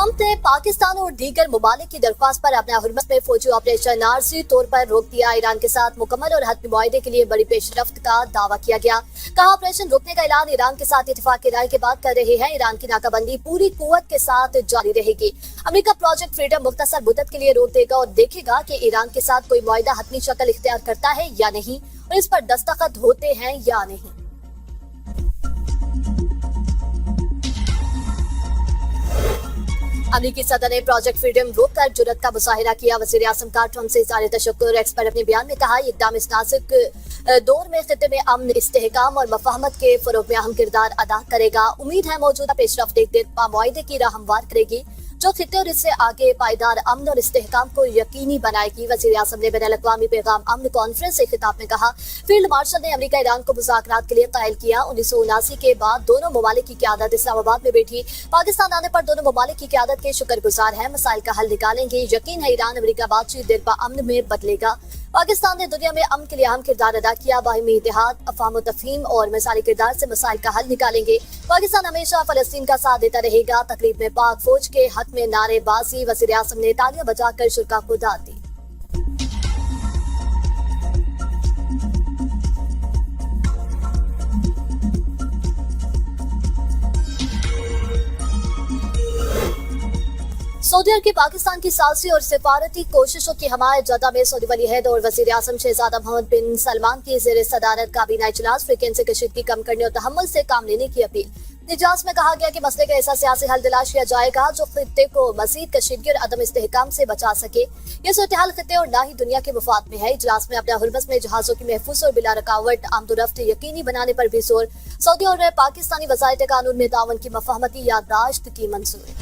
Trump ने पाकिस्तान और दीगर ममालिक की दरख्वास्त पर अपने हुर्मत में फौजी ऑपरेशन आरजी तौर पर रोक दिया। ईरान के साथ मुकम्मल और हतमी मुआहदे के लिए बड़ी पेशरफ्त का दावा किया गया। कहा, ऑपरेशन रोकने का ऐलान ईरान के साथ इत्तेफाक की राय के बाद कर रहे हैं। ईरान की नाकाबंदी पूरी कुव्वत के साथ जारी रहेगी। अमेरिका प्रोजेक्ट फ्रीडम मुख्तसर मुद्दत के लिए रोक देगा और देखेगा कि ईरान के साथ कोई मुआहदा हतमी शक्ल इख्तियार करता है या नहीं और इस पर दस्तखत होते हैं या नहीं। अमेरिकी सदर ने प्रोजेक्ट फ्रीडम रोककर जुर्रत का मुजाहिरा किया। वज़ीर आज़म का ट्रंप से इज़हार तशक्कुर। एक्स पर अपने बयान में कहा, ये इक़दाम इस नाजुक दौर में खित्ते में अमन, इस्तेहकाम और मफाहमत के फ़रोग़ में अहम किरदार अदा करेगा। उम्मीद है मौजूदा पेशरफ्त एक दिरपा मुआहदे की राह हमवार करेगी जो खित्ते और इससे आगे पायदार अमन और इस्तेहकाम को यकीनी बनाएगी। वज़ीर आज़म ने बैनुल अक़वामी पैगाम अमन कॉन्फ्रेंस से खिताब में कहा, फील्ड मार्शल ने अमेरिका ईरान को मुज़ाकरात के लिए कायल किया। 1979 के बाद दोनों ममालिक की क़यादत इस्लामाबाद में बैठी। पाकिस्तान आने पर दोनों ममालिक की क़यादत के शुक्रगुजार हैं। मसाइल का हल निकालेंगे। यकीन है ईरान अमेरिका बातचीत दिरपा अमन में बदलेगा। पाकिस्तान ने दुनिया में अमन के लिए अहम किरदार अदा किया। बाहिमी इत्तेहाद, अफ़हाम व तफ़हीम और मिसाली किरदार से मसाइल का हल निकालेंगे। पाकिस्तान हमेशा फ़लस्तीन का साथ देता रहेगा। तकरीब में पाक फौज के हक में नारेबाजी। वज़ीर आज़म ने तालियां बजाकर शुरा को दाद दी। सऊदी अरब की पाकिस्तान की सालसी और सिफारती कोशिशों की हमायत। जद्दा में सऊदी वली अहद और वज़ीर आज़म शहज़ादा मोहम्मद बिन सलमान की ज़ेर सदारत काबीना इजलास। फ्रीक्वेंसी कशीदगी कम करने और तहम्मुल से काम लेने की अपील। इजलास में कहा गया कि मसले का ऐसा सियासी हल तलाश किया जाएगा जो खित्ते को मज़ीद कशीदगी और अदम इस्तेहकाम से बचा सके। ये सूरत-ए-हाल खित्ते और ना ही दुनिया के मुफाद में है। इजलास में अपने हुर्मत में जहाजों की महफूज और बिला रुकावट आमदोरफ्त यकीनी बनाने पर भी जोर। सऊदी और पाकिस्तानी वज़ायत कानून में तावन की मफाहमती याददाश्त की मंजूरी।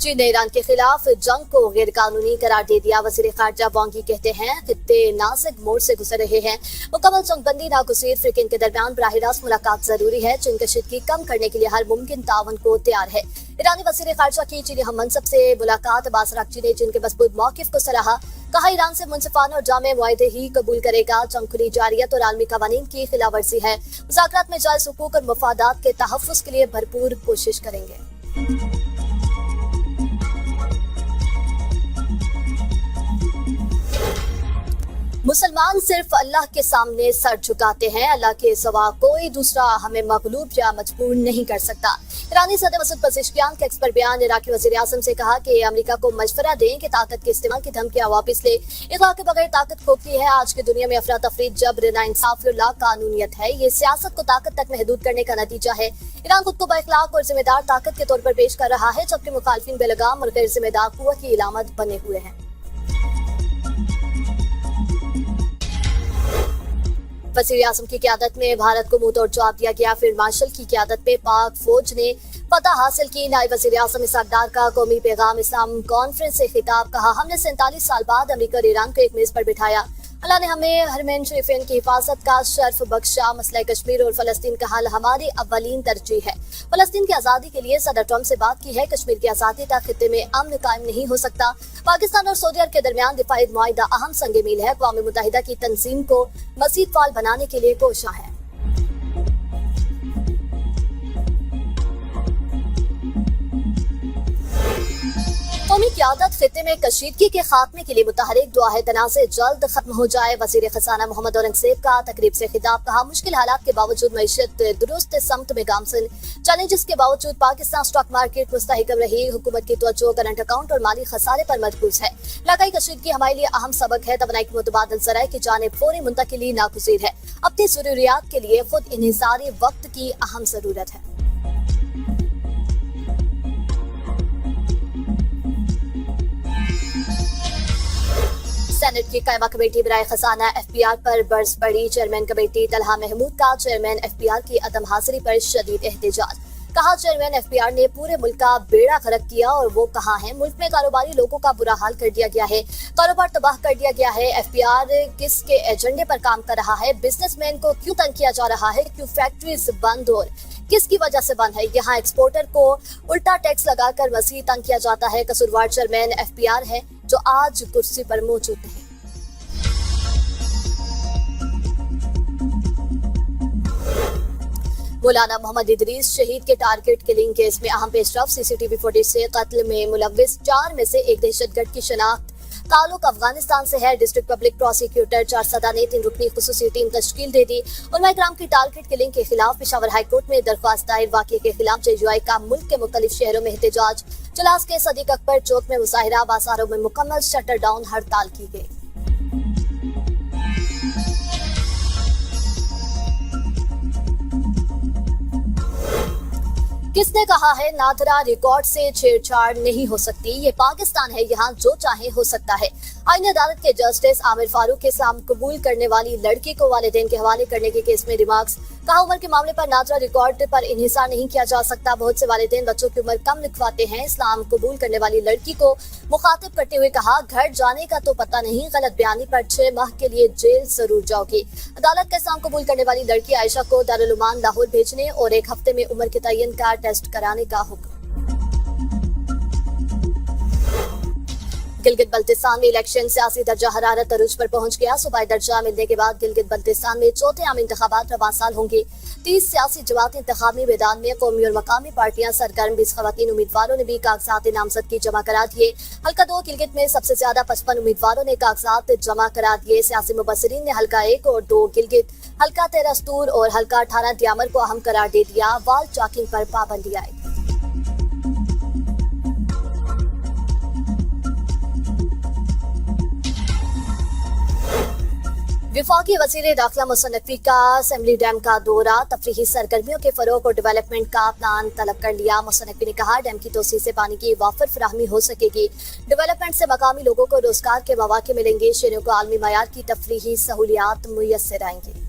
चीन ने ईरान के खिलाफ जंग को गैर कानूनी करार दे दिया। वज़ीर ख़ारजा वांग यी कहते हैं, खित्ते नाज़ुक मोड़ से गुजर रहे हैं। मुकम्मल जंगबंदी नागुज़ीर। फ्रीक़ेन के दरमियान बराह रास्त मुलाकात जरूरी है। चीन कशीदगी कम करने के लिए हर मुमकिन तावन को तैयार है। ईरानी वज़ीर ख़ारजा की चीनी हम मनसब से मुलाकात। अब्बास अराग़ची ने चीन के मज़बूत मौक़िफ़ को सराहा। कहा, ईरान से मुनसिफ़ाना और जामे मुआहदे ही कबूल करेगा। जंग खुली जारियत और आलमी क़वानीन की खिलाफवर्जी है। मुज़ाकरात में जायज़ हुकूक और मफादात के तहफ़्फ़ुज़ के लिए भरपूर कोशिश करेंगे। मुसलमान सिर्फ अल्लाह के सामने सर झुकाते हैं। अल्लाह के सिवा कोई दूसरा हमें मगलूब या मजबूर नहीं कर सकता। ईरानी सदर मसूद पज़ेश्कियान का एक्स पर बयान। इराकी वज़ीर आज़म से कहा कि अमेरिका को मशवरा दें कि ताकत के इस्तेमाल की धमकियां वापस ले। इक़्रा के बगैर ताकत खोखली है। आज की दुनिया में अफरा तफरी, जबर, नाइंसाफी और लाकानूनियत है। ये सियासत को ताकत तक महदूद करने का नतीजा है। ईरान खुद को बाइखलाक और जिम्मेदार ताकत के तौर पर पेश कर रहा है, जबकि मुखालिफिन बेलगाम और गैर जिम्मेदार कुव्वत की इलामत बने हुए हैं। वज़ीर आज़म की क़यादत में भारत को मुंह तोड़ जवाब दिया गया। फील्ड मार्शल की क़यादत में पाक फौज ने फतह हासिल की। नायब वज़ीर आज़म इसहाक़ डार का कौमी पैगाम इस्लाम कॉन्फ्रेंस से खिताब। कहा, हमने 47 साल बाद अमेरिका और ईरान को एक मेज पर बिठाया। अल्लाह ने हमें हरमैन शरीफैन की हिफाजत का शर्फ बख्शा। मसला कश्मीर और फ़लस्तीन का हल हमारी अव्वलीन तरजीह है। फ़लस्तीन की आज़ादी के लिए सदर ट्रंप से बात की है। कश्मीर की आज़ादी तक खित्ते में अमन कायम नहीं हो सकता। पाकिस्तान और सऊदी अरब के दरमियान दिफाई मुआहिदा अहम संग मील है। अक़वाम मुत्तहिदा की तंजीम को मज़ीद फ़ाल बनाने के लिए कोशिश है। कौमी क़यादत खित्ते में कशीदगी के खात्मे के लिए मुतहरिक। दुआ है तनाज़े जल्द खत्म हो जाए। वज़ीर ख़ज़ाना मोहम्मद औरंगज़ेब का तकरीब से खिताब। कहा, मुश्किल हालात के बावजूद मईशत दुरुस्त समत में गामसन। चैलेंजेस के बावजूद पाकिस्तान स्टॉक मार्केट मुस्तहकम रही। हुकूमत की तवज्जो करंट अकाउंट और माली खसारे पर मरकूज है। इलाकाई कशीदगी हमारे लिए अहम सबक है। तवानाई की मुतबादल ज़राए की जानिब फौरी मुंतकिली नागुज़ीर है। अपनी ज़रूरियात के लिए खुद इन्हिसारी वक्त की अहम ज़रूरत है। सेनेट की कायमा कमेटी बराए खजाना FPR पर बर्स पड़ी। चेयरमैन कमेटी तलहा महमूद का चेयरमैन FPR की अदम हाजिरी पर शदीद एहतजाज। कहा, चेयरमैन FPR ने पूरे मुल्क का बेड़ा गर्क किया और वो कहाँ है। मुल्क में कारोबारी लोगों का बुरा हाल कर दिया गया है। कारोबार तबाह कर दिया गया है। FPR किसके एजेंडे पर काम कर रहा है। बिजनेसमैन को क्यों तंग किया जा रहा है। क्यों फैक्ट्रीज बंद और किसकी वजह से बंद है। यहाँ एक्सपोर्टर को उल्टा टैक्स लगाकर मजीद तंग किया जाता है। कसूरवार चेयरमैन FPR है जो आज कुर्सी पर मौजूद है। मौलाना मोहम्मद इदरीस शहीद के टारगेट किलिंग केस में अहम पेशरफ, सीसीटीवी फुटेज से कत्ल में मुलव्विस 4 में से एक दहशतगर्द की शनाख्त, ताल्लुक अफगानिस्तान से है। डिस्ट्रिक्ट पब्लिक प्रोसिक्यूटर चारसदा ने 3 रुकनी खुसूसी टीम तश्कील दे दी। उलमा इकराम की टारगेट किलिंग के खिलाफ पेशावर हाई कोर्ट में दरख्वास्त दायर, वाक़े के खिलाफ JUI का मुल्क के मुख्तलिफ शहरों में एहतजाज, चलास के सदीक अकबर चौक में मुजाहिरा, बाजारों में मुकम्मल शटर डाउन हड़ताल की गई। किसने कहा है नादरा रिकॉर्ड से छेड़छाड़ नहीं हो सकती, ये पाकिस्तान है, यहाँ जो चाहे हो सकता है। आईनी अदालत के जस्टिस आमिर फारूक के इस्लाम कबूल करने वाली लड़की को वालिदैन के हवाले करने के केस में रिमार्क्स, कहा उम्र के मामले पर नादरा रिकॉर्ड पर इन्हिसार नहीं किया जा सकता। बहुत से वालिदैन बच्चों की उम्र कम लिखवाते हैं। इस्लाम कबूल करने वाली लड़की को मुखातिब करते हुए कहा, घर जाने का तो पता नहीं, गलत बयानी पर 6 माह के लिए जेल जरूर जाओगी। अदालत का इस्लाम कबूल करने वाली लड़की आयशा को दारुल उलूम लाहौर भेजने और 1 हफ्ते में उम्र के तयन का टेस्ट कराने का हुक्म। गिलगित बल्तिस्तान में इलेक्शन सियासी दर्जा हरारत अरूज पर पहुंच गया। सूबाई दर्जा मिलने के बाद गिलगित बल्तिस्तान में चौथे आम इंतखाबात रवां साल होंगे। 30 सियासी जमातें इंतखाबी मैदान में, कौमी और मकामी पार्टियां सरगर्म। 20 खवातीन उम्मीदवारों ने भी कागजात नामजदगी जमा करा दिए। हल्का 2 गिलगित में सबसे ज्यादा 55 उम्मीदवारों ने कागजात जमा करा दिए। सियासी मुबसरीन ने हल्का 1 और 2 गिलगित, हल्का 13 स्तूर और हल्का 18 दियामर को अहम करार दे दिया। वाल चाकिंग पर पाबंदी आएगी। विफाकी वज़ीर दाखिला मुसन्नफ़ी का असेंबली डैम का दौरा, तफरीही सरगर्मियों के फरोग और डेवलपमेंट का प्लान तलब कर लिया। मुसन्नफ़ी ने कहा, डैम की तोसी से पानी की वाफर फराहमी हो सकेगी। डेवलपमेंट से मकामी लोगों को रोजगार के मौके मिलेंगे। शहरों को आलमी मयार की तफरीही सहूलियात मुयस्सर आएंगी।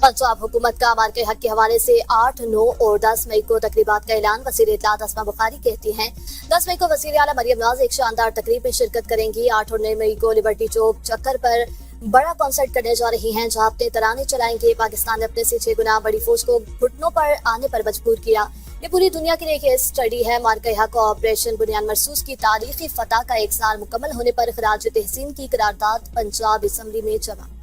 पंजाब हुकूमत का मार्के हक के हवाले से 8, 9 और 10 मई को तकरीबात का ऐलान। वज़ीर इत्तलात अस्मा बुखारी कहती हैं, 10 मई को वज़ीर आला मरियम नवाज एक शानदार तकरीब में शिरकत करेंगी। 8 और 9 मई को लिबर्टी चौक चक्कर पर बड़ा कॉन्सर्ट करने जा रही हैं, जहां अपने तराने चलाएंगे। पाकिस्तान ने अपने से 6 गुना बड़ी फौज को घुटनों पर आने पर मजबूर किया। ये पूरी दुनिया के लिए केस स्टडी है। मार्के हक ऑपरेशन बुनियाद मरसूस की तारीखी फतह का 1 साल मुकम्मल होने पर खराज तहसीन की करारदाद पंजाब असम्बली में जमा।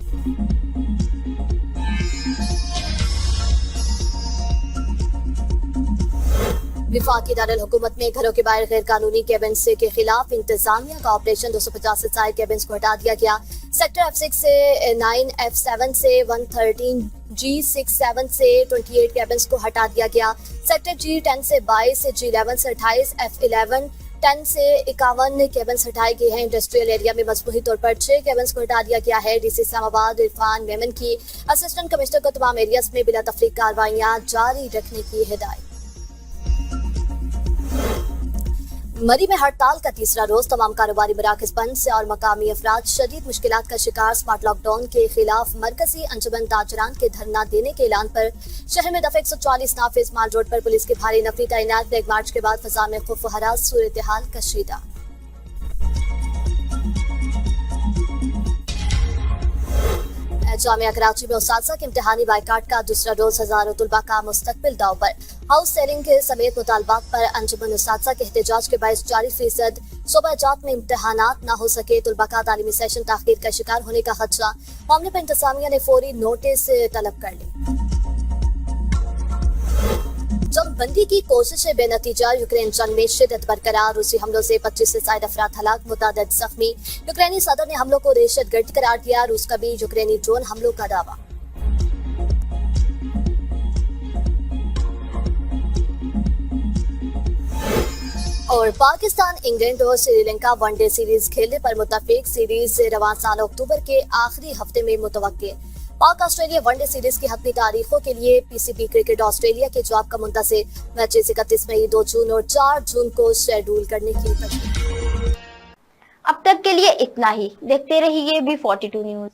विफाकी दारुल हुकूमत में घरों के बाहर गैर कानूनी केबिन्स के खिलाफ इंतजामिया का ऑपरेशन 250 से ज्यादा केबिन्स को हटा दिया गया। सेक्टर F6 से 9, F7 से 113, G67 से 28 केबिन्स को हटा दिया गया। सेक्टर G10 से 22, G11 से 28, F11 10 से 51 केबिन्स हटाए गए हैं। इंडस्ट्रियल एरिया में मजबूती तौर पर 6 केबिन्स को हटा दिया गया है। DC इस्लामाबाद इरफान मेमन की असिस्टेंट कमिश्नर को तमाम एरियाज में बिला तफरीक कार्रवाइयां जारी रखने की हिदायत। मरी में हड़ताल का 3रा रोज, तमाम कारोबारी मराकज बंद से और मकामी अफराद शदीद मुश्किलात का शिकार। स्मार्ट लॉकडाउन के खिलाफ मरकजी अंजुमन ताजरान के धरना देने के ऐलान पर शहर में दफा 140 नाफिज। माल रोड पर पुलिस की भारी नफरी तैनात। ब्लैक मार्च के बाद फजा में खौफ हरास सूरत हाल कशीदा। जामिया कराची में उस्ताज़ा के इम्तिहानी बाइकाट का 2रा रोज, हजारों तुलबा का मुस्तकबिल दाव पर। हाउस सेलिंग के समेत मुतालबात पर अंजुमन उस्ताज़ा के एहतजाज के बायस 40% सूबा जात में इम्तिहानात न हो सके। तुलबा का तालीमी सेशन ताख़ीर का शिकार होने का खदशा। मामले पर इंतजामिया ने फौरी नोटिस तलब कर ली। जंगबंदी की कोशिशें बेनतीजा। यूक्रेन जंग में शिद्दत बरकरार। रूसी हमलों से 25 से ज्यादा अफराद हलाक, मुतादिद जख्मी। यूक्रेनी सदर ने हमलों को दहशतगर्द करार दिया। रूस का भी यूक्रेनी ड्रोन हमलों का दावा। और पाकिस्तान, इंग्लैंड और श्रीलंका वनडे सीरीज खेलने पर मुत्तफिक। सीरीज रवां साल अक्टूबर के आखिरी हफ्ते में मुतवक्के। पाक ऑस्ट्रेलिया वनडे सीरीज की हतमी तारीखों के लिए PCB क्रिकेट ऑस्ट्रेलिया के जवाब का मुंतज़िर। मैचेस 31 मई, 2 जून और 4 जून को शेड्यूल करने की तजवीज़। अब तक के लिए इतना ही। देखते रहिए B42 न्यूज।